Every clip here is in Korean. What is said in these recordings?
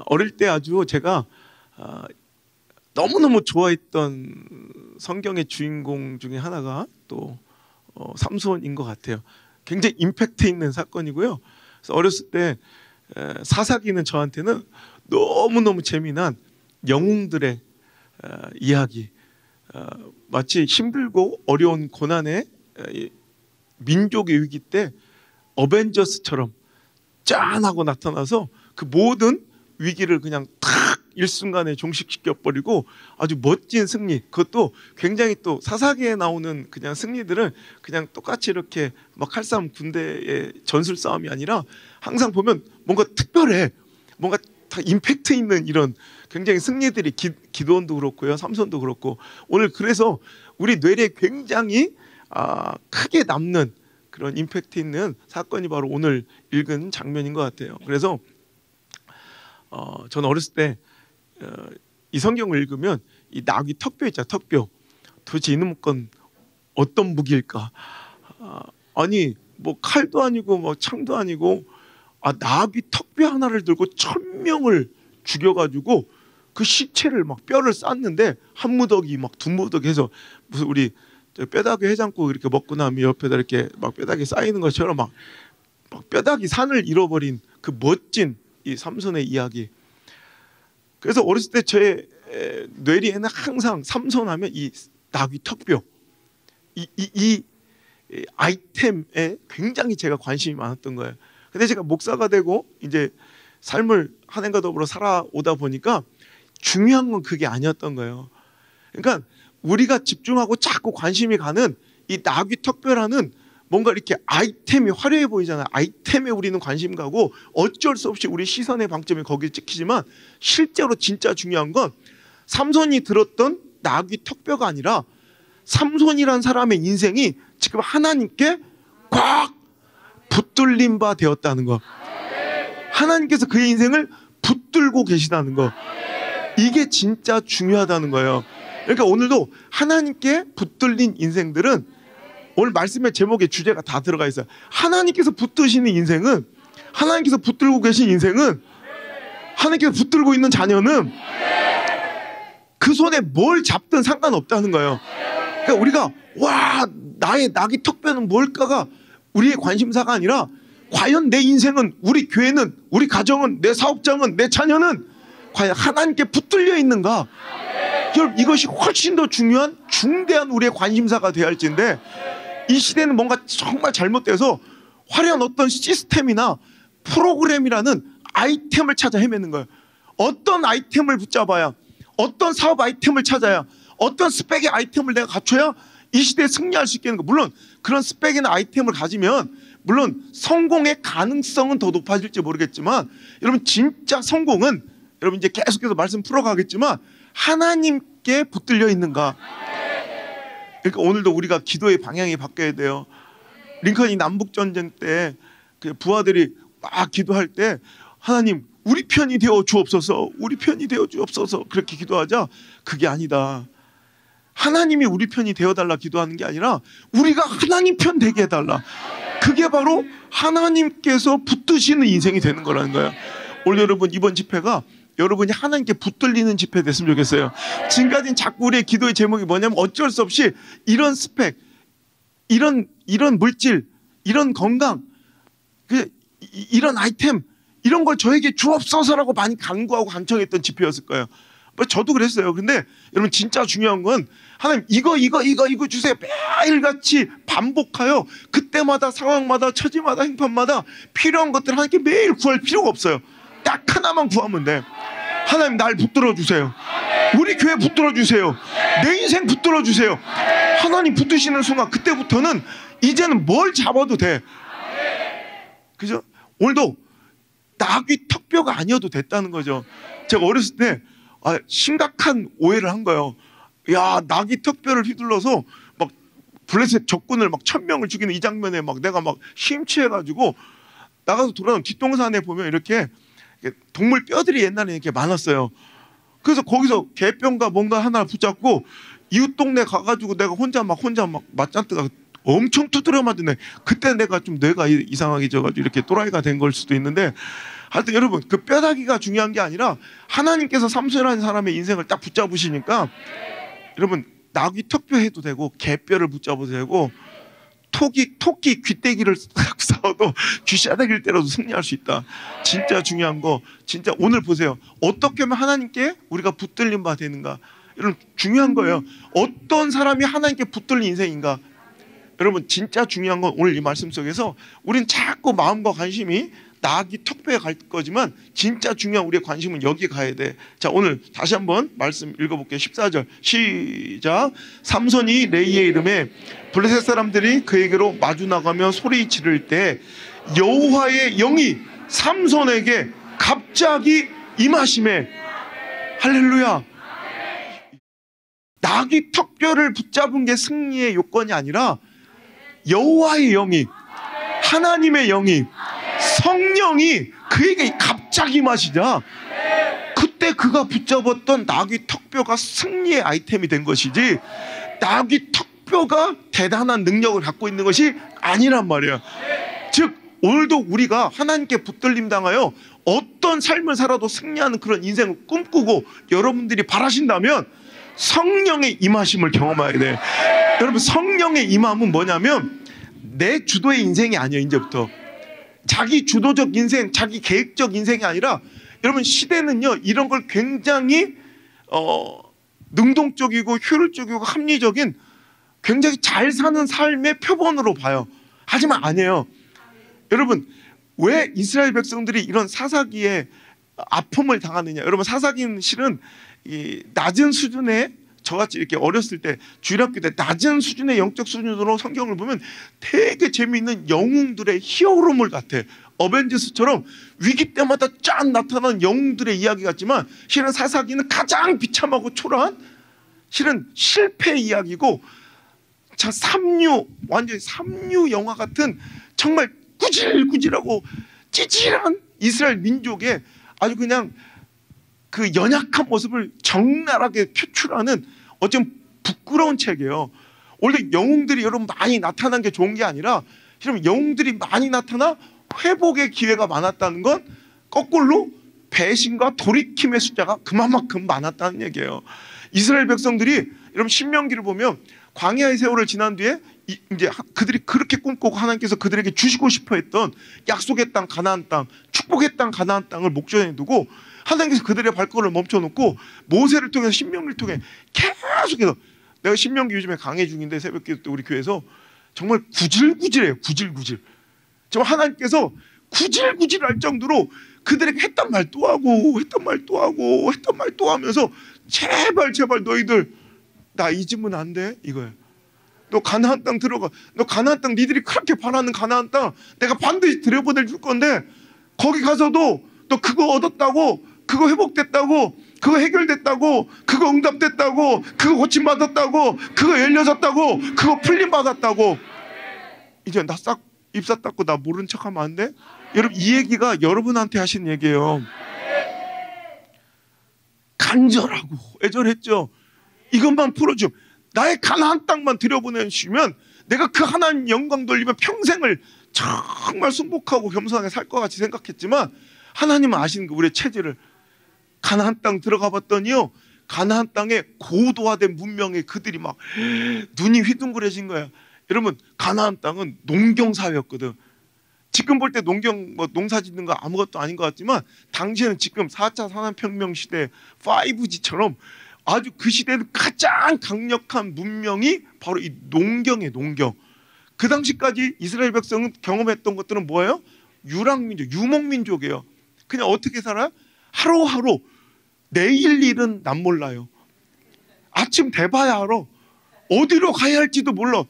어릴 때 아주 제가 너무너무 좋아했던 성경의 주인공 중에 하나가 또 삼손인 것 같아요. 굉장히 임팩트 있는 사건이고요. 그래서 어렸을 때 사사기는 저한테는 너무너무 재미난 영웅들의 이야기, 마치 힘들고 어려운 고난의 민족의 위기 때 어벤져스처럼 짠 하고 나타나서 그 모든 위기를 그냥 탁 일순간에 종식시켜버리고 아주 멋진 승리, 그것도 굉장히 또 사사기에 나오는 그냥 승리들은 그냥 똑같이 이렇게 막 칼싸움 군대의 전술 싸움이 아니라 항상 보면 뭔가 특별해, 뭔가 다 임팩트 있는 이런 굉장히 승리들이 기드온도 그렇고요, 삼손도 그렇고, 오늘 그래서 우리 뇌리에 굉장히 크게 남는 그런 임팩트 있는 사건이 바로 오늘 읽은 장면인 것 같아요. 그래서 저는 어렸을 때 이 성경을 읽으면 이 나귀 턱뼈 있잖아, 턱뼈. 도대체 이놈 건 어떤 무기일까? 아니 뭐 칼도 아니고 뭐 창도 아니고 나귀 턱뼈 하나를 들고 1000명을 죽여가지고 그 시체를 막 뼈를 쌌는데 한 무더기 막 두 무더기 해서 무슨 우리 뼈다귀 해장국 이렇게 먹고 나면 옆에다 이렇게 막 뼈다귀 쌓이는 것처럼 막 뼈다귀 산을 잃어버린 그 멋진 이 삼손의 이야기. 그래서 어렸을 때 제 뇌리에는 항상 삼손하면 이 나귀 턱뼈 이 아이템에 굉장히 제가 관심이 많았던 거예요. 근데 제가 목사가 되고 이제 삶을 하나님과 더불어 살아오다 보니까 중요한 건 그게 아니었던 거예요. 그러니까 우리가 집중하고 자꾸 관심이 가는 이 나귀 턱뼈라는 뭔가 이렇게 아이템이 화려해 보이잖아요. 아이템에 우리는 관심 가고 어쩔 수 없이 우리 시선의 방점이 거기에 찍히지만 실제로 진짜 중요한 건 삼손이 들었던 나귀 턱뼈가 아니라 삼손이란 사람의 인생이 지금 하나님께 꽉 붙들린 바 되었다는 거. 하나님께서 그의 인생을 붙들고 계시다는 거. 이게 진짜 중요하다는 거예요. 그러니까 오늘도 하나님께 붙들린 인생들은, 오늘 말씀의 제목에 주제가 다 들어가 있어요. 하나님께서 붙드시는 인생은, 하나님께서 붙들고 계신 인생은, 하나님께서 붙들고 있는 자녀는 그 손에 뭘 잡든 상관없다는 거예요. 그러니까 우리가 나의 나귀 턱뼈는 뭘까가 우리의 관심사가 아니라 과연 내 인생은, 우리 교회는, 우리 가정은, 내 사업장은, 내 자녀는 과연 하나님께 붙들려 있는가? 여러분, 이것이 훨씬 더 중요한 중대한 우리의 관심사가 되어야 할진데, 이 시대는 뭔가 정말 잘못돼서 화려한 어떤 시스템이나 프로그램이라는 아이템을 찾아 헤매는 거예요. 어떤 아이템을 붙잡아야, 어떤 사업 아이템을 찾아야, 어떤 스펙의 아이템을 내가 갖춰야 이 시대에 승리할 수 있겠는 거. 물론 그런 스펙이나 아이템을 가지면 물론 성공의 가능성은 더 높아질지 모르겠지만, 여러분 진짜 성공은, 여러분 이제 계속해서 말씀 풀어가겠지만, 하나님께 붙들려 있는가. 그러니까 오늘도 우리가 기도의 방향이 바뀌어야 돼요. 링컨이 남북전쟁 때 그 부하들이 막 기도할 때, 하나님 우리 편이 되어 주옵소서, 우리 편이 되어 주옵소서, 그렇게 기도하자. 그게 아니다. 하나님이 우리 편이 되어달라 기도하는 게 아니라 우리가 하나님 편 되게 해달라. 그게 바로 하나님께서 붙드시는 인생이 되는 거라는 거예요. 오늘 여러분 이번 집회가 여러분이 하나님께 붙들리는 집회 됐으면 좋겠어요. 지금까지는 자꾸 우리의 기도의 제목이 뭐냐면 어쩔 수 없이 이런 스펙, 이런 물질, 이런 건강, 이런 아이템, 이런 걸 저에게 주옵소서라고 많이 간구하고 간청했던 집회였을 거예요. 저도 그랬어요. 근데 여러분 진짜 중요한 건, 하나님 이거 주세요. 매일같이 반복하여 그때마다 상황마다 처지마다 행편마다 필요한 것들 하나님께 매일 구할 필요가 없어요. 딱 하나만 구하면 돼. 하나님 날 붙들어 주세요. 우리 교회 붙들어 주세요. 내 인생 붙들어 주세요. 하나님 붙드시는 순간 그때부터는 이제는 뭘 잡아도 돼. 그죠? 오늘도 나귀 턱뼈가 아니어도 됐다는 거죠. 제가 어렸을 때 심각한 오해를 한 거예요. 야, 나귀 턱뼈를 휘둘러서 막 블레셋 적군을 막 1000명을 죽이는 이 장면에 막 내가 막 심취해가지고 나가서 돌아다니는 뒷동산에 보면 이렇게 동물 뼈들이 옛날에 이렇게 많았어요. 그래서 거기서 개뼈인가 뭔가 하나 붙잡고 이웃 동네 가가지고 내가 혼자 막 맞짱뜨가 엄청 두드려 맞네. 그때 내가 좀 뇌가 이상하게 져가지고 이렇게 또라이가 된 걸 수도 있는데, 하여튼 여러분 그 뼈다귀가 중요한 게 아니라 하나님께서 삼손이라는 사람의 인생을 딱 붙잡으시니까, 여러분 나귀 턱뼈 해도 되고 개뼈를 붙잡아도 되고 토끼 귀때기를 싸워도 귀싸대기를 때려도 승리할 수 있다. 진짜 중요한 거, 진짜 오늘 보세요. 어떻게 하면 하나님께 우리가 붙들림 바 되는가, 이런 중요한 거예요. 어떤 사람이 하나님께 붙들린 인생인가. 여러분 진짜 중요한 건 오늘 이 말씀 속에서 우린 자꾸 마음과 관심이 나귀 턱뼈에 갈 거지만, 진짜 중요한 우리의 관심은 여기 가야 돼. 자, 오늘 다시 한번 말씀 읽어볼게요. 14절 시작. 삼손이 레이의 이름에 블레셋 사람들이 그에게로 마주 나가며 소리 지를 때 여호와의 영이 삼손에게 갑자기 임하심에, 할렐루야. 나귀 턱뼈를 붙잡은 게 승리의 요건이 아니라 여호와의 영이, 하나님의 영이, 성령이 그에게 갑자기 임하시자 그때 그가 붙잡았던 나귀 턱뼈가 승리의 아이템이 된 것이지, 나귀 턱뼈가 대단한 능력을 갖고 있는 것이 아니란 말이야. 즉 오늘도 우리가 하나님께 붙들림 당하여 어떤 삶을 살아도 승리하는 그런 인생을 꿈꾸고 여러분들이 바라신다면 성령의 임하심을 경험해야 돼. 여러분 성령의 임함은 뭐냐면 내 주도의 인생이 아니에요. 이제부터 자기 주도적 인생, 자기 계획적 인생이 아니라, 여러분 시대는요 이런 걸 굉장히 능동적이고 효율적이고 합리적인 굉장히 잘 사는 삶의 표본으로 봐요. 하지만 아니에요. 여러분 왜 이스라엘 백성들이 이런 사사기에 아픔을 당하느냐. 여러분 사사기는 실은 이 낮은 수준의, 저같이 이렇게 어렸을 때 주일학교 때 낮은 수준의 영적 수준으로 성경을 보면 되게 재미있는 영웅들의 히어로물 같아. 어벤져스처럼 위기 때마다 짠 나타나는 영웅들의 이야기 같지만, 실은 사사기는 가장 비참하고 초라한 실은 실패의 이야기고, 자 완전히 삼류 영화 같은 정말 구질구질하고 찌질한 이스라엘 민족의 아주 그냥 그 연약한 모습을 적나라하게 표출하는 어쩜 부끄러운 책이에요. 원래 영웅들이 여러분 많이 나타난 게 좋은 게 아니라, 여러분 영웅들이 많이 나타나 회복의 기회가 많았다는 건 거꾸로 배신과 돌이킴의 숫자가 그만큼 많았다는 얘기예요. 이스라엘 백성들이 여러분 신명기를 보면 광야의 세월을 지난 뒤에 이제 그들이 그렇게 꿈꾸고 하나님께서 그들에게 주시고 싶어 했던 약속의 땅 가나안 땅, 축복의 땅 가나안 땅을 목전에 두고 하나님께서 그들의 발걸음을 멈춰놓고 모세를 통해서 신명기를 통해 계속해서, 내가 신명기 요즘에 강의 중인데 새벽기도 때 우리 교회에서 정말 구질구질해요. 구질구질. 정말 하나님께서 구질구질할 정도로 그들에게 했단 말 또 하고 했단 말 또 하고 했단 말 또 하면서 제발 너희들 나 잊으면 안 돼 이거예요. 너 가나안 땅 들어가. 너 가나안 땅 니들이 그렇게 바라는 가나안 땅 내가 반드시 들여보내줄 건데, 거기 가서도 너 그거 얻었다고, 그거 회복됐다고, 그거 해결됐다고, 그거 응답됐다고, 그거 고침받았다고, 그거 열려졌다고, 그거 풀림받았다고, 이제 나 싹 입사 닦고 나 모른 척하면 안 돼? 여러분 이 얘기가 여러분한테 하신 얘기예요. 간절하고 애절했죠. 이것만 풀어줘. 나의 가나안 땅만 들여보내주시면 내가 그 하나님 영광 돌리면 평생을 정말 순복하고 겸손하게 살 것 같이 생각했지만, 하나님은 아시는 거 우리의 체질을. 가나안 땅 들어가 봤더니요, 가나안 땅에 고도화된 문명에 그들이 막 눈이 휘둥그레진 거야. 여러분 가나안 땅은 농경 사회였거든. 지금 볼 때 농사 짓는 거 아무것도 아닌 것 같지만, 당시에는 지금 4차 산업혁명 시대 5G처럼 아주 그 시대는 가장 강력한 문명이 바로 이 농경이에요. 농경. 그 당시까지 이스라엘 백성은 경험했던 것들은 뭐예요? 유랑민족, 유목민족이에요. 그냥 어떻게 살아요? 하루하루. 내일 일은 난 몰라요. 아침 돼봐야 알아. 어디로 가야 할지도 몰라.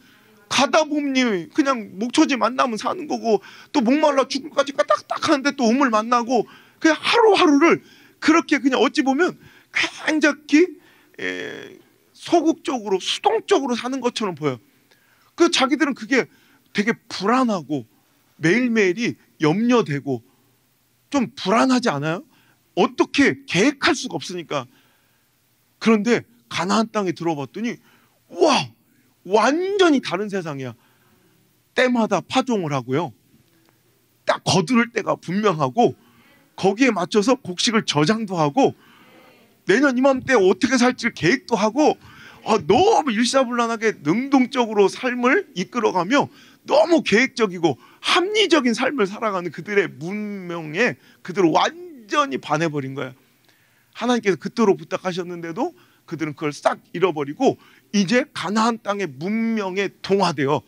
가다 보니 그냥 목초지 만나면 사는 거고, 또 목말라 죽을까지 까딱딱 하는데 또 우물 만나고, 그냥 하루하루를 그렇게 그냥 어찌 보면 굉장히 소극적으로 수동적으로 사는 것처럼 보여요. 그 자기들은 그게 되게 불안하고 매일매일이 염려되고 좀 불안하지 않아요? 어떻게 계획할 수가 없으니까. 그런데 가나안 땅에 들어봤더니 와, 완전히 다른 세상이야. 때마다 파종을 하고요. 딱 거두를 때가 분명하고 거기에 맞춰서 곡식을 저장도 하고 내년 이맘때 어떻게 살지 계획도 하고 너무 일사불란하게 능동적으로 삶을 이끌어가며 너무 계획적이고 합리적인 삶을 살아가는 그들의 문명에 그들을 완전히 반해버린 거야. 하나님께서 그토록 부탁하셨는데도 그들은 그걸 싹 잃어버리고 이제 가나안 땅의 문명에 동화되어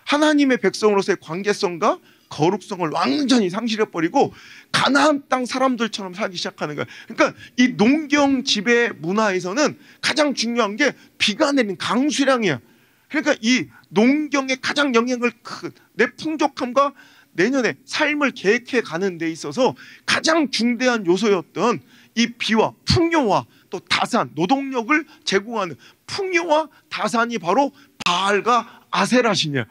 하나님의 백성으로서의 관계성과 거룩성을 완전히 상실해버리고 가나안 땅 사람들처럼 살기 시작하는 거야. 그러니까 이 농경 지배 문화에서는 가장 중요한 게 비가 내린 강수량이야. 그러니까 이 농경에 가장 영향을 큰 내 풍족함과 내년에 삶을 계획해 가는 데 있어서 가장 중대한 요소였던 이 비와 풍요와 또 다산, 노동력을 제공하는 풍요와 다산이 바로 바알과 아세라신이야.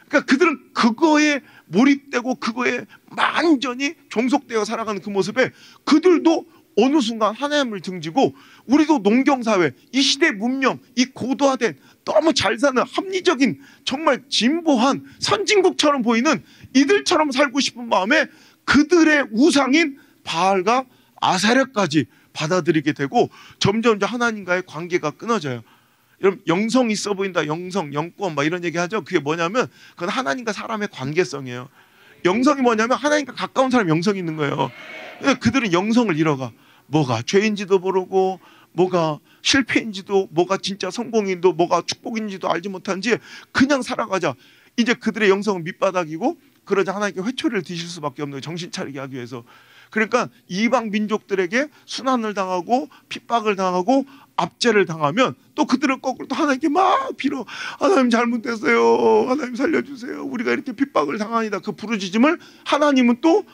그러니까 그들은 그거에 몰입되고 그거에 완전히 종속되어 살아가는 그 모습에 그들도 어느 순간 하나님을 등지고 우리도 농경사회, 이 시대 문명, 이 고도화된 너무 잘 사는 합리적인 정말 진보한 선진국처럼 보이는 이들처럼 살고 싶은 마음에 그들의 우상인 바알과 아세라까지 받아들이게 되고 점점 하나님과의 관계가 끊어져요. 여러분 영성 있어 보인다, 영성, 영권 막 이런 얘기 하죠. 그게 뭐냐면 그건 하나님과 사람의 관계성이에요. 영성이 뭐냐면 하나님과 가까운 사람이 영성이 있는 거예요. 그들은 영성을 잃어가. 뭐가 죄인지도 모르고 뭐가 실패인지도 뭐가 진짜 성공인지도 뭐가 축복인지도 알지 못한 채 그냥 살아가자. 이제 그들의 영성은 밑바닥이고 그러자 하나님께 회초리를 드실 수밖에 없는 거예요. 정신 차리게 하기 위해서. 그러니까 이방 민족들에게 순환을 당하고 핍박을 당하고 압제를 당하면 또 그들은 거꾸로 또 하나님께 막 빌어. 하나님 잘못됐어요. 하나님 살려주세요. 우리가 이렇게 핍박을 당하니다. 그 부르짖음을 하나님은 또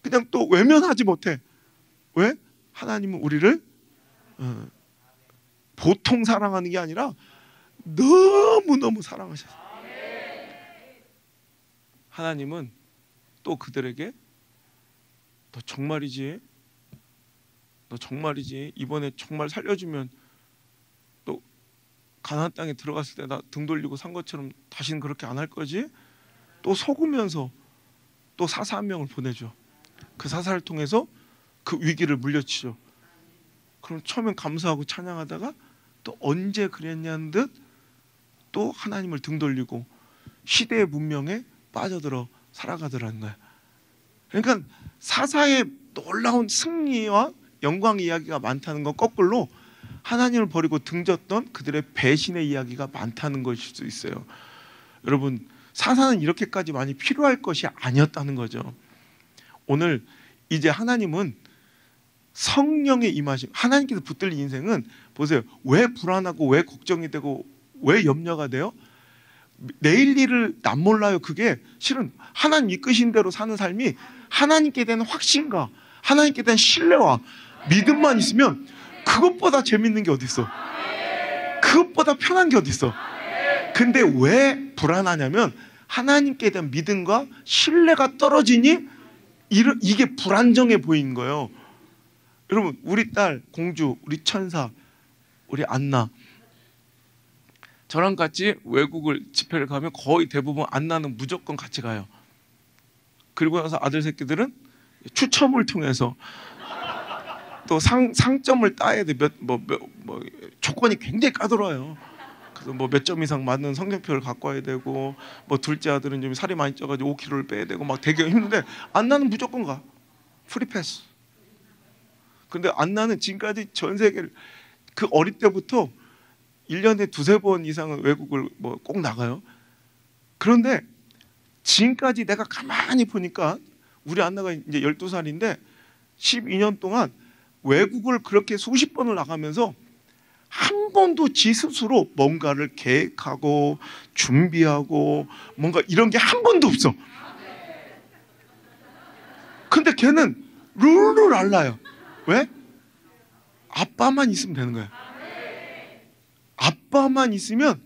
그냥 또 외면하지 못해. 왜? 하나님은 우리를 보통 사랑하는 게 아니라 너무너무 사랑하셨어요. 하나님은 또 그들에게 너 정말이지? 너 정말이지? 이번에 정말 살려주면 또 가나안 땅에 들어갔을 때 나 등 돌리고 산 것처럼 다시는 그렇게 안 할 거지? 또 속으면서 또 사사 한 명을 보내줘. 그 사사를 통해서 그 위기를 물려치죠. 그럼 처음엔 감사하고 찬양하다가 또 언제 그랬냐는 듯 또 하나님을 등 돌리고 시대의 문명에 빠져들어 살아가더라는 거야. 그러니까 사사의 놀라운 승리와 영광 이야기가 많다는 건 거꾸로 하나님을 버리고 등졌던 그들의 배신의 이야기가 많다는 것일 수 있어요. 여러분 사사는 이렇게까지 많이 필요할 것이 아니었다는 거죠. 오늘 이제 하나님은 성령의 임하심, 하나님께서 붙들린 인생은 보세요. 왜 불안하고 왜 걱정이 되고 왜 염려가 돼요? 내일 일을 난 몰라요. 그게 실은 하나님 이끄신 대로 사는 삶이 하나님께 대한 확신과 하나님께 대한 신뢰와 믿음만 있으면 그것보다 재밌는 게 어디 있어? 그것보다 편한 게 어디 있어? 근데 왜 불안하냐면 하나님께 대한 믿음과 신뢰가 떨어지니 이게 불안정해 보이는 거예요. 여러분 우리 딸 공주, 우리 천사, 우리 안나 저랑 같이 외국을 집회를 가면 거의 대부분 안나는 무조건 같이 가요. 그리고 나서 아들 새끼들은 추첨을 통해서 또 상점을 따야 돼. 조건이 굉장히 까다로워요. 그래서 뭐 몇 점 이상 맞는 성적표를 갖고 와야 되고 뭐 둘째 아들은 좀 살이 많이 쪄가지고 5kg를 빼야 되고 막 되게 힘든데 안나는 무조건 가. 프리패스. 근데 안나는 지금까지 전 세계를 그 어릴 때부터 1년에 두세 번 이상은 외국을 뭐 꼭 나가요. 그런데 지금까지 내가 가만히 보니까 우리 안나가 이제 12살인데 12년 동안 외국을 그렇게 수십 번을 나가면서 한 번도 지 스스로 뭔가를 계획하고 준비하고 뭔가 이런 게 한 번도 없어. 근데 걔는 룰을 알아요. 왜? 아빠만 있으면 되는 거야. 아빠만 있으면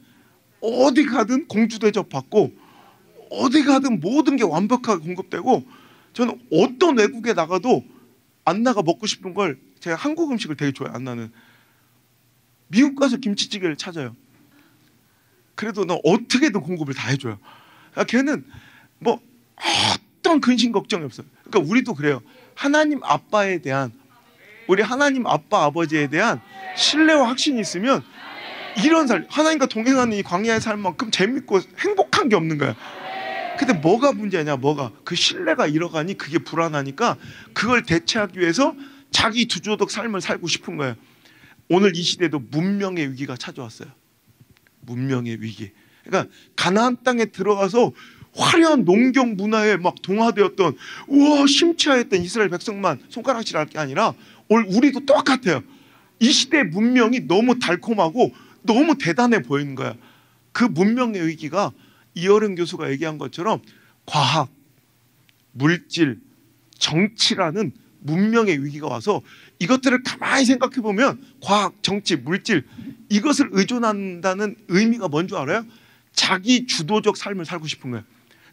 어디 가든 공주 대접 받고 어디 가든 모든 게 완벽하게 공급되고 저는 어떤 외국에 나가도 안나가 먹고 싶은 걸 제가 한국 음식을 되게 좋아해요. 안나는 미국 가서 김치찌개를 찾아요. 그래도 너 어떻게든 공급을 다 해줘요. 걔는 뭐 어떤 근심 걱정이 없어요. 그러니까 우리도 그래요. 하나님 아빠에 대한, 우리 하나님 아빠 아버지에 대한 신뢰와 확신이 있으면 이런 삶, 하나님과 동행하는 이 광야의 삶만큼 재밌고 행복한 게 없는 거야. 근데 뭐가 문제냐, 뭐가 그 신뢰가 잃어가니 그게 불안하니까 그걸 대체하기 위해서 자기 주도적 삶을 살고 싶은 거예요. 오늘 이 시대도 문명의 위기가 찾아왔어요. 문명의 위기. 그러니까 가나안 땅에 들어가서 화려한 농경 문화에 막 동화되었던, 우와 심취하였던 이스라엘 백성만 손가락질할 게 아니라 오늘 우리도 똑같아요. 이 시대의 문명이 너무 달콤하고 너무 대단해 보이는 거야. 그 문명의 위기가 이어른 교수가 얘기한 것처럼 과학, 물질, 정치라는 문명의 위기가 와서 이것들을 가만히 생각해 보면 과학, 정치, 물질, 이것을 의존한다는 의미가 뭔지 알아요? 자기 주도적 삶을 살고 싶은 거예요.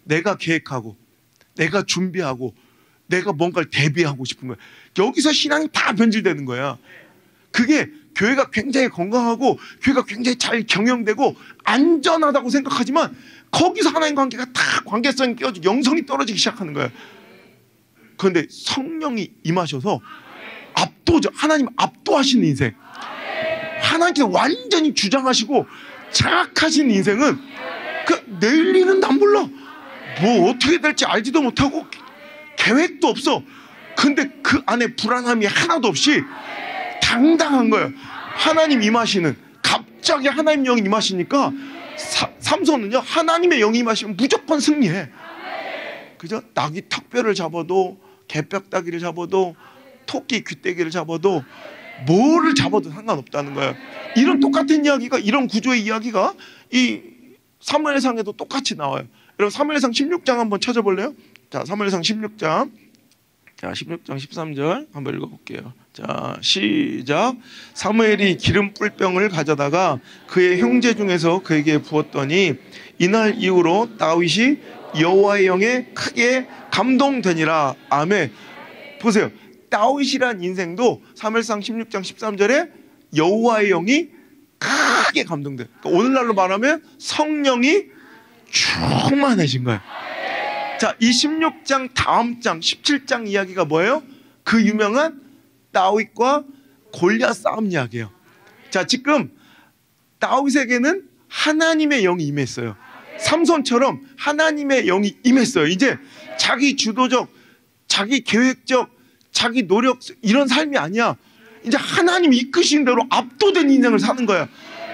내가 계획하고 내가 준비하고 내가 뭔가를 대비하고 싶은 거예요. 여기서 신앙이 다 변질되는 거야. 그게 교회가 굉장히 건강하고 교회가 굉장히 잘 경영되고 안전하다고 생각하지만 거기서 하나님 관계가 다 관계성이 깨어지고 영성이 떨어지기 시작하는 거예요. 그런데 성령이 임하셔서 압도적, 하나님 압도하시는 인생, 하나님께서 완전히 주장하시고 장악하시는 인생은 그 내일 일은 안 몰라. 뭐 어떻게 될지 알지도 못하고 계획도 없어. 근데 그 안에 불안함이 하나도 없이 당당한 거예요. 하나님 임하시는, 갑자기 하나님 영이 임하시니까 삼손은요, 하나님의 영이 임하시면 무조건 승리해. 그죠? 낙이 턱뼈를 잡아도, 개뼈다귀를 잡아도, 토끼 귀때기를 잡아도, 뭐를 잡아도 상관없다는 거예요. 이런 똑같은 이야기가, 이런 구조의 이야기가 이 사무엘상에도 똑같이 나와요. 여러분 사무엘상 16장 한번 찾아볼래요? 자, 사무엘상 16장, 자 16장 13절 한번 읽어볼게요. 자 시작. 사무엘이 기름 뿔병을 가져다가 그의 형제 중에서 그에게 부었더니 이날 이후로 다윗이 여호와의 영에 크게 감동되니라. 아멘. 보세요. 다윗이란 인생도 사무엘상 16장 13절에 여호와의 영이 크게 감동돼. 그러니까 오늘날로 말하면 성령이 충만해진 거예요. 자, 이 16장 다음 장 17장 이야기가 뭐예요? 그 유명한 다윗과 골리앗 싸움 이야기예요. 자, 지금 다윗에게는 하나님의 영이 임했어요. 삼손처럼 하나님의 영이 임했어요. 이제 자기 주도적, 자기 계획적, 자기 노력, 이런 삶이 아니야. 이제 하나님이 이끄신 대로 압도된 인생을 사는 거야.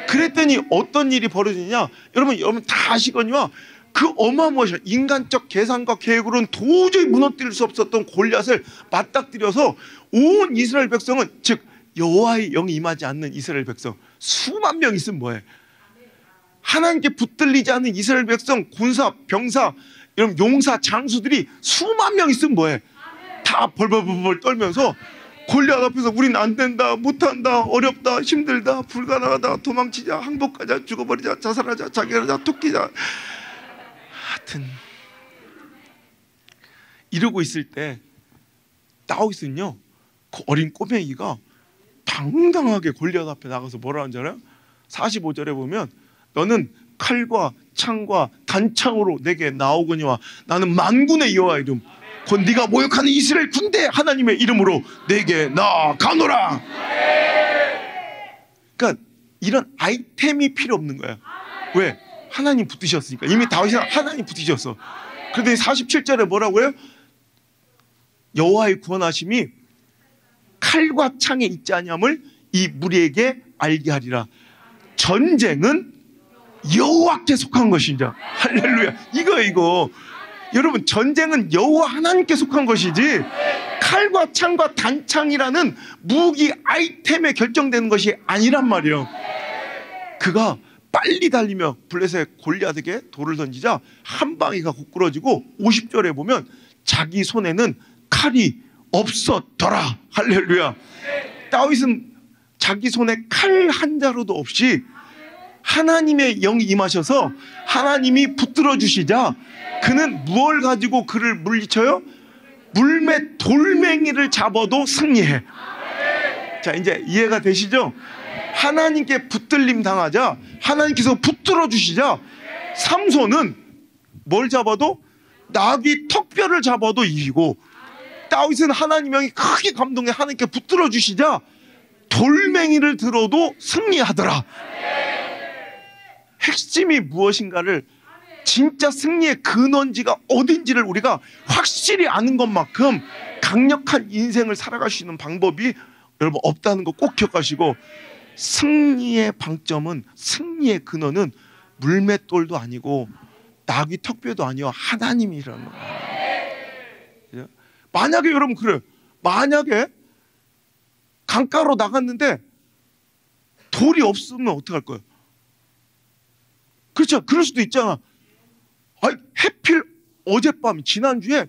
그랬더니 어떤 일이 벌어지냐? 여러분 다 아시거니와 그 어마무시한 인간적 계산과 계획으로는 도저히 무너뜨릴 수 없었던 골리앗을 맞닥뜨려서 온 이스라엘 백성은, 즉 여호와의 영이 임하지 않는 이스라엘 백성 수만 명 있으면 뭐해? 하나님께 붙들리지 않는 이스라엘 백성, 군사, 병사, 여러분 용사, 장수들이 수만 명 있으면 뭐해? 다 벌벌벌 떨면서 골리앗 앞에서 우린 안 된다, 못한다, 어렵다, 힘들다, 불가능하다, 도망치자, 항복하자, 죽어버리자, 자살하자, 자결하자, 토끼자, 하여튼 이러고 있을 때 다윗은요, 그 어린 꼬맹이가 당당하게 골리앗 앞에 나가서 뭐라 하는 줄 알아요? 45절에 보면 너는 칼과 창과 단창으로 내게 나오거니와 나는 만군의 여호와의 이름 곧 네가 모욕하는 이스라엘 군대 하나님의 이름으로 내게 나아가노라. 그러니까 이런 아이템이 필요 없는 거야. 왜? 하나님 붙으셨으니까. 이미 다윗은 하나님 붙으셨어. 그런데 47절에 뭐라고요? 여호와의 구원하심이 칼과 창에 있지 아니함을 이 무리에게 알게 하리라. 전쟁은 여호와께 속한 것이냐. 할렐루야. 이거 여러분, 전쟁은 여호와 하나님께 속한 것이지 칼과 창과 단창이라는 무기 아이템에 결정되는 것이 아니란 말이에요. 그가 빨리 달리며 블레셋 골리앗에게 돌을 던지자 한 방이가 고꾸러지고 50절에 보면 자기 손에는 칼이 없었더라. 할렐루야. 다윗은 자기 손에 칼 한 자루도 없이 하나님의 영이 임하셔서 하나님이 붙들어 주시자 그는 무엇을 가지고 그를 물리쳐요? 물매 돌멩이를 잡아도 승리해. 자, 이제 이해가 되시죠? 하나님께 붙들림 당하자 하나님께서 붙들어 주시자 삼손은 뭘 잡아도 나귀 턱뼈를 잡아도 이기고, 다윗은 하나님 영이 크게 감동해 하나님께 붙들어 주시자 돌멩이를 들어도 승리하더라. 핵심이 무엇인가를, 진짜 승리의 근원지가 어딘지를 우리가 확실히 아는 것만큼 강력한 인생을 살아갈 수 있는 방법이 여러분 없다는 거 꼭 기억하시고, 승리의 방점은, 승리의 근원은 물맷돌도 아니고 나귀 턱뼈도 아니요 하나님이라는 거예요. 만약에 여러분 그래요. 만약에 강가로 나갔는데 돌이 없으면 어떡할 거예요? 그렇죠. 그럴 수도 있잖아. 아니, 해필 어젯밤 지난주에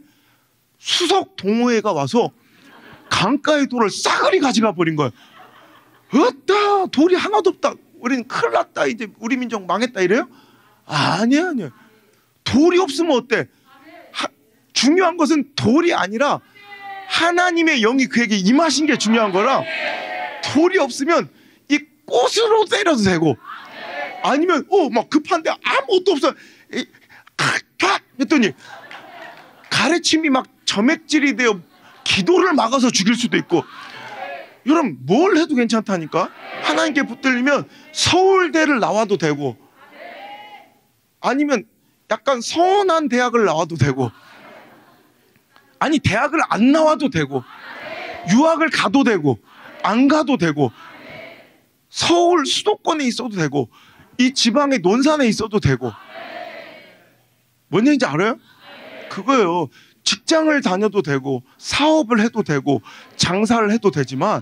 수석 동호회가 와서 강가의 돌을 싸그리 가져가 버린 거예요. 없다, 돌이 하나도 없다, 우리는 큰일 났다, 이제 우리 민족 망했다 이래요? 아니야. 돌이 없으면 어때? 중요한 것은 돌이 아니라 하나님의 영이 그에게 임하신 게 중요한 거라, 돌이 없으면 이 꽃으로 때려도 되고, 아니면 막 급한데 아무것도 없어 했더니 가래침이 막 점액질이 되어 기도를 막아서 죽일 수도 있고, 여러분 뭘 해도 괜찮다니까. 하나님께 붙들리면 서울대를 나와도 되고, 아니면 약간 서운한 대학을 나와도 되고, 아니 대학을 안 나와도 되고, 유학을 가도 되고 안 가도 되고, 서울 수도권에 있어도 되고, 이 지방의 논산에 있어도 되고. 뭔 얘기인지 알아요? 그거예요. 직장을 다녀도 되고 사업을 해도 되고 장사를 해도 되지만,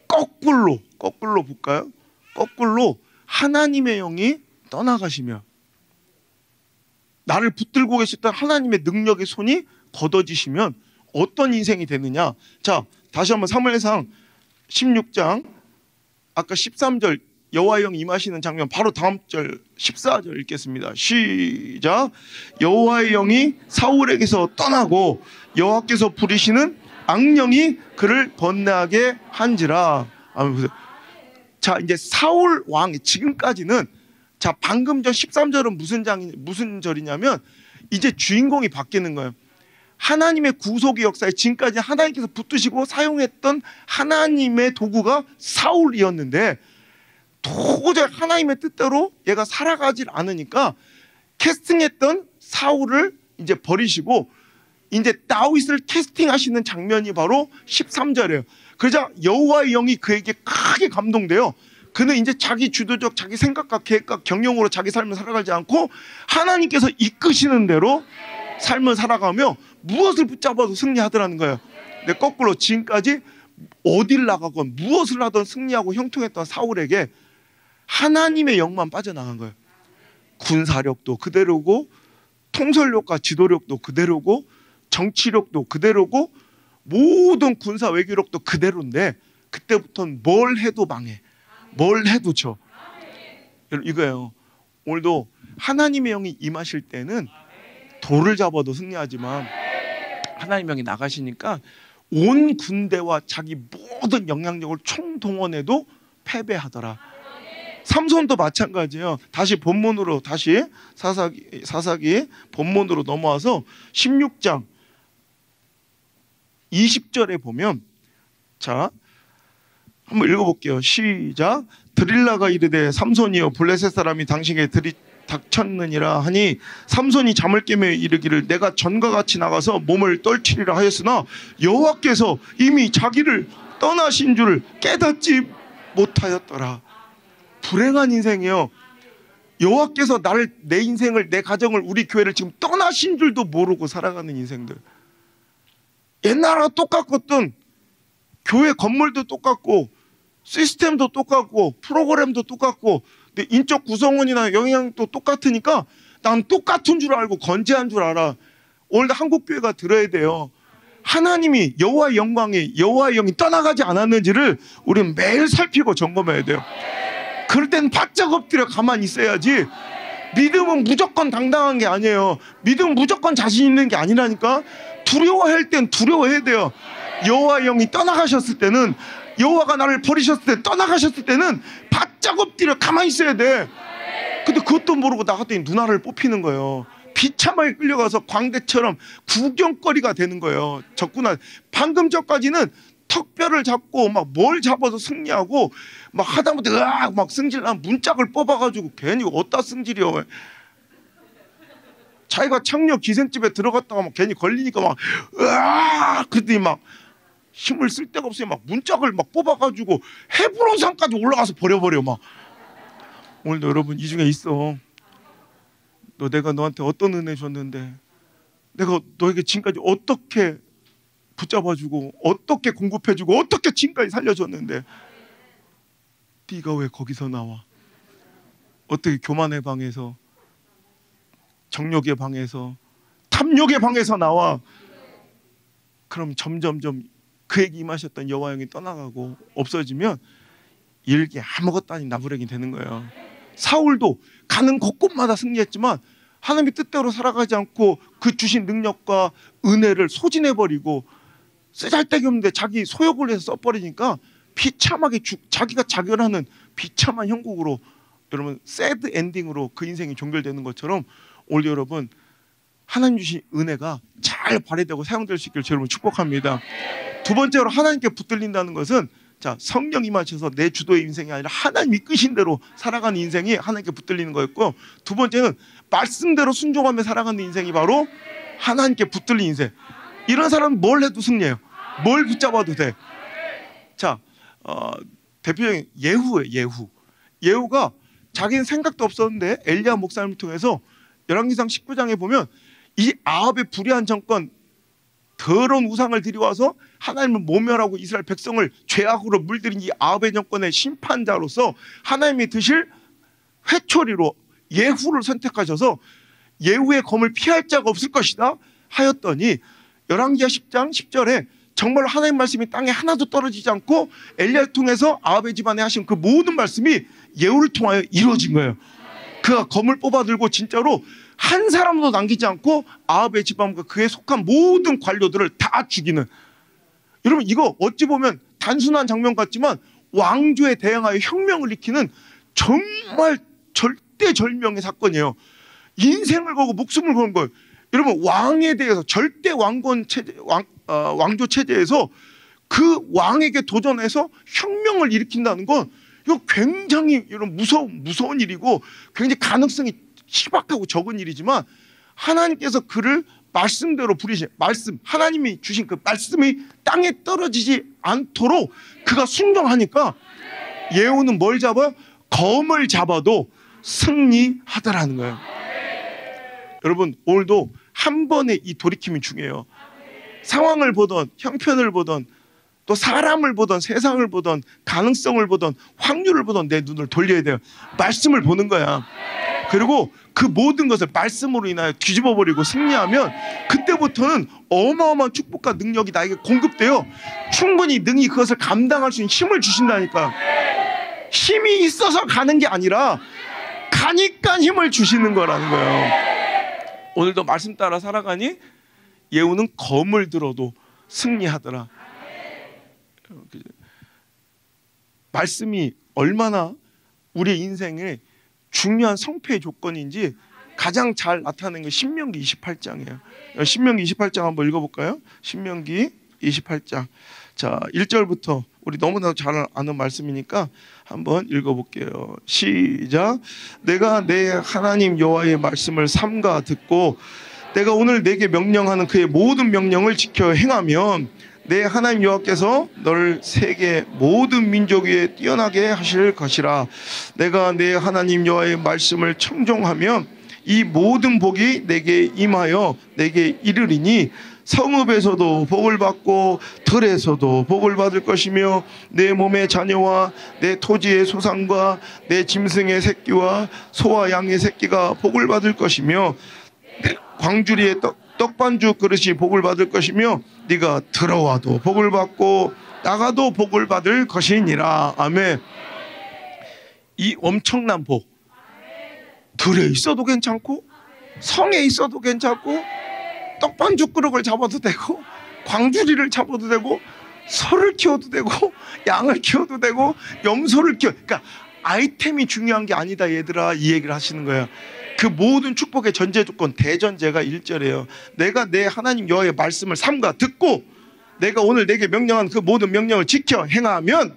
거꾸로 볼까요? 거꾸로 하나님의 영이 떠나가시면, 나를 붙들고 계셨던 하나님의 능력의 손이 걷어지시면 어떤 인생이 되느냐. 자, 다시 한번 사무엘상 16장 아까 13절 여호와의 영이 임하시는 장면 바로 다음 절 14절 읽겠습니다. 시작. 여호와의 영이 사울에게서 떠나고 여호와께서 부리시는 악령이 그를 번뇌하게 한지라. 자, 이제 사울 왕, 지금까지는, 자, 방금 전 13절은 무슨 절이냐면 이제 주인공이 바뀌는 거예요. 하나님의 구속의 역사에 지금까지 하나님께서 붙드시고 사용했던 하나님의 도구가 사울이었는데, 도저히 하나님의 뜻대로 얘가 살아가질 않으니까 캐스팅했던 사울을 이제 버리시고 이제 다윗을 캐스팅하시는 장면이 바로 13절이에요. 그러자 여호와의 영이 그에게 크게 감동돼요. 그는 이제 자기 주도적 자기 생각과 계획과 경영으로 자기 삶을 살아가지 않고 하나님께서 이끄시는 대로 삶을 살아가며 무엇을 붙잡아도 승리하더라는 거예요. 근데 거꾸로 지금까지 어딜 나가건 무엇을 하든 승리하고 형통했던 사울에게 하나님의 영만 빠져나간 거예요. 군사력도 그대로고, 통솔력과 지도력도 그대로고, 정치력도 그대로고, 모든 군사 외교력도 그대로인데, 그때부터는 뭘 해도 망해, 뭘 해도 져. 이거예요. 오늘도 하나님의 영이 임하실 때는 돌을 잡아도 승리하지만, 하나님의 영이 나가시니까 온 군대와 자기 모든 영향력을 총동원해도 패배하더라. 삼손도 마찬가지예요. 다시 본문으로, 다시 사사기 본문으로 넘어와서 16장 20절에 보면, 자, 한번 읽어볼게요. 시작. 드릴라가 이르되 삼손이여 블레셋 사람이 당신에게 닥쳤느니라 하니, 삼손이 잠을 깨며 이르기를 내가 전과 같이 나가서 몸을 떨치리라 하였으나 여호와께서 이미 자기를 떠나신 줄을 깨닫지 못하였더라. 불행한 인생이에요. 여호와께서 나를, 내 인생을, 내 가정을, 우리 교회를 지금 떠나신 줄도 모르고 살아가는 인생들. 옛날하고 똑같거든. 교회 건물도 똑같고 시스템도 똑같고 프로그램도 똑같고, 근데 인적 구성원이나 영향도 똑같으니까 난 똑같은 줄 알고 건재한 줄 알아. 오늘도 한국교회가 들어야 돼요. 하나님이, 여호와의 영광이, 여호와의 영이 떠나가지 않았는지를 우리는 매일 살피고 점검해야 돼요. 그럴 땐 바짝 엎드려 가만히 있어야지. 믿음은 무조건 당당한 게 아니에요. 믿음은 무조건 자신 있는 게 아니라니까. 두려워할 땐 두려워해야 돼요. 여호와의 영이 떠나가셨을 때는, 여호와가 나를 버리셨을 때, 떠나가셨을 때는 바짝 엎드려 가만히 있어야 돼. 근데 그것도 모르고 나갔더니 누나를 뽑히는 거예요. 비참하게 끌려가서 광대처럼 구경거리가 되는 거예요. 적구나. 방금 전까지는 턱뼈를 잡고 막 뭘 잡아서 승리하고 막 하다못해 으악 막 승질나면 문짝을 뽑아가지고 괜히 어디다 승질이요. 자기가 창녀 기생집에 들어갔다가 막 괜히 걸리니까 막 으악 그랬더니 막 힘을 쓸 데가 없어요. 막 문짝을 막 뽑아가지고 헤브론산까지 올라가서 버려버려 막. 오늘도 여러분 이 중에 있어. 내가 너한테 어떤 은혜 줬는데, 내가 너에게 지금까지 어떻게 붙잡아주고 어떻게 공급해주고 어떻게 지금까지 살려줬는데 네가 왜 거기서 나와? 어떻게 교만의 방에서, 정욕의 방에서, 탐욕의 방에서 나와? 그럼 점점점 그에게 임하셨던 여호와 영이 떠나가고 없어지면 일개 아무것도 아닌 나부랭이 되는 거예요. 사울도 가는 곳곳마다 승리했지만 하나님의 뜻대로 살아가지 않고 그 주신 능력과 은혜를 소진해버리고 쓰잘데기 없는데 자기 소욕을 위해서 써버리니까 비참하게 자기가 자결하는 비참한 형국으로, 여러분 새드 엔딩으로 그 인생이 종결되는 것처럼 오늘 여러분 하나님 주신 은혜가 잘 발휘되고 사용될 수 있기를 여러분 축복합니다. 두 번째로 하나님께 붙들린다는 것은, 자, 성령 임하셔서 내 주도의 인생이 아니라 하나님 이끄신 대로 살아가는 인생이 하나님께 붙들리는 거였고, 두 번째는 말씀대로 순종하며 살아가는 인생이 바로 하나님께 붙들린 인생. 이런 사람은 뭘 해도 승리해요. 뭘 붙잡아도 돼. 자, 대표적인 예후예요. 예후가 자기는 생각도 없었는데 엘리야 목사님을 통해서 열왕기상 19장에 보면 이 아합의 불의한 정권, 더러운 우상을 들여와서 하나님을 모멸하고 이스라엘 백성을 죄악으로 물들인 이 아합의 정권의 심판자로서 하나님이 드실 회초리로 예후를 선택하셔서 예후의 검을 피할 자가 없을 것이다 하였더니 열왕기하 10장 10절에 정말 하나님 말씀이 땅에 하나도 떨어지지 않고 엘리야를 통해서 아합의 집안에 하신 그 모든 말씀이 예후를 통하여 이루어진 거예요. 그가 검을 뽑아들고 진짜로 한 사람도 남기지 않고 아합의 집안과 그에 속한 모든 관료들을 다 죽이는, 여러분 이거 어찌 보면 단순한 장면 같지만 왕조에 대항하여 혁명을 일으키는 정말 절대절명의 사건이에요. 인생을 걸고 목숨을 거는 거예요. 여러분 왕에 대해서 절대 왕권 체제, 왕조 체제에서 그 왕에게 도전해서 혁명을 일으킨다는 건 이거 굉장히 여러분 무서운 일이고 굉장히 가능성이 희박하고 적은 일이지만, 하나님께서 그를 말씀대로 부리신 말씀, 하나님이 주신 그 말씀이 땅에 떨어지지 않도록 그가 순종하니까 예후는 뭘 잡아요? 검을 잡아도 승리하더라는 거예요. 여러분 오늘도 한 번의 이 돌이킴이 중요해요. 상황을 보던 형편을 보던 또 사람을 보던 세상을 보던 가능성을 보던 확률을 보던 내 눈을 돌려야 돼요. 말씀을 보는 거야. 그리고 그 모든 것을 말씀으로 인하여 뒤집어버리고 승리하면 그때부터는 어마어마한 축복과 능력이 나에게 공급되어 충분히 능히 그것을 감당할 수 있는 힘을 주신다니까. 힘이 있어서 가는 게 아니라 가니까 힘을 주시는 거라는 거예요. 오늘도 말씀 따라 살아가니 예후는 검을 들어도 승리하더라. 말씀이 얼마나 우리 인생의 중요한 성패의 조건인지 가장 잘 나타내는 게 신명기 28장이에요. 신명기 28장 한번 읽어볼까요? 신명기 28장. 자, 1절부터 우리 너무나 잘 아는 말씀이니까 한번 읽어볼게요. 시작. 내가 내 하나님 여호와의 말씀을 삼가 듣고 내가 오늘 내게 명령하는 그의 모든 명령을 지켜 행하면 내 하나님 여호와께서 너를 세계 모든 민족 위에 뛰어나게 하실 것이라. 내가 내 하나님 여호와의 말씀을 청종하면 이 모든 복이 내게 임하여 내게 이르리니 성읍에서도 복을 받고 들에서도 복을 받을 것이며 내 몸의 자녀와 내 토지의 소산과 내 짐승의 새끼와 소와 양의 새끼가 복을 받을 것이며 광주리의 떡반죽 그릇이 복을 받을 것이며 네가 들어와도 복을 받고 나가도 복을 받을 것이니라. 아멘. 이 엄청난 복, 들에 있어도 괜찮고 성에 있어도 괜찮고 떡반죽 그릇을 잡아도 되고 광주리를 잡아도 되고 소를 키워도 되고 양을 키워도 되고 염소를 키워, 그러니까 아이템이 중요한 게 아니다 얘들아, 이 얘기를 하시는 거예요. 그 모든 축복의 전제 조건 대전제가 1절이에요. 내가 내 하나님 여호와의 말씀을 삼가 듣고 내가 오늘 내게 명령한 그 모든 명령을 지켜 행하면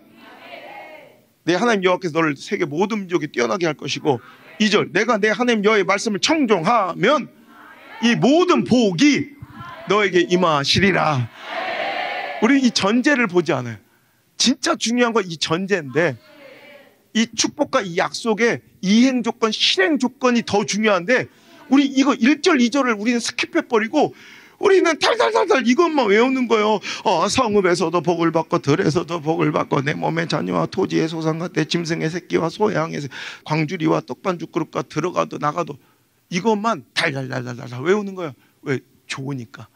내 하나님 여호와께서 너를 세계 모든 민족이 뛰어나게 할 것이고, 2절 내가 내 하나님 여호와의 말씀을 청종하면 이 모든 복이 너에게 임하시리라. 우리 이 전제를 보지 않아요. 진짜 중요한 건 이 전제인데, 이 축복과 이 약속의 이행 조건, 실행 조건이 더 중요한데 우리 이거 1절 2절을 우리는 스킵해버리고 우리는 달달달달 이것만 외우는 거예요. 성읍에서도 복을 받고 들에서도 복을 받고 내 몸의 자녀와 토지의 소산과 내 짐승의 새끼와 소양의 광주리와 떡반죽 그릇과 들어가도 나가도 이것만 달달달달달 외우는 거예요. 왜? 좋으니까.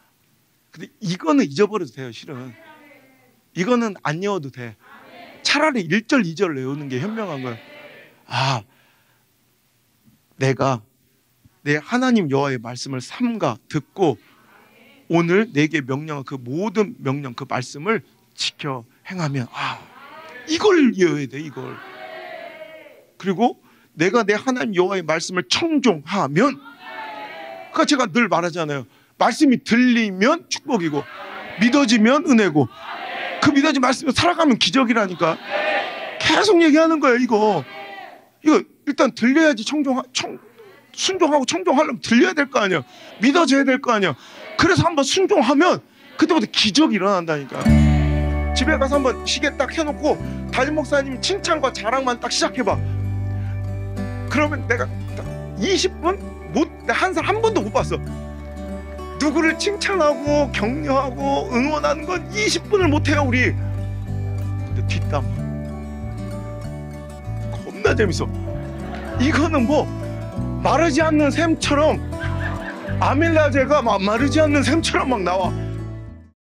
근데 이거는 잊어버려도 돼요. 실은 이거는 안 외워도 돼. 차라리 1절 2절 외우는 게 현명한 거예요. 내가 내 하나님 여호와의 말씀을 삼가 듣고 오늘 내게 명령한 그 모든 명령, 그 말씀을 지켜 행하면 이걸 외워야 돼. 이걸. 그리고 내가 내 하나님 여호와의 말씀을 청종하면, 그러니까 제가 늘 말하잖아요. 말씀이 들리면 축복이고 믿어지면 은혜고, 그 믿어진 말씀을 살아가면 기적이라니까. 계속 얘기하는 거예요. 이거 일단 들려야지. 순종하고 청종하려면 들려야 될 거 아니야. 믿어져야 될 거 아니야. 그래서 한번 순종하면 그때부터 기적이 일어난다니까. 집에 가서 한번 시계 딱 해놓고 담임 목사님 칭찬과 자랑만 딱 시작해봐. 그러면 내가 20분 한 살 한 번도 못 봤어. 누구를 칭찬하고 격려하고 응원하는 건 20분을 못해요 우리. 근데 뒷담 겁나 재밌어. 이거는 뭐 마르지 않는 샘처럼, 아밀라제가 막 마르지 않는 샘처럼 막 나와.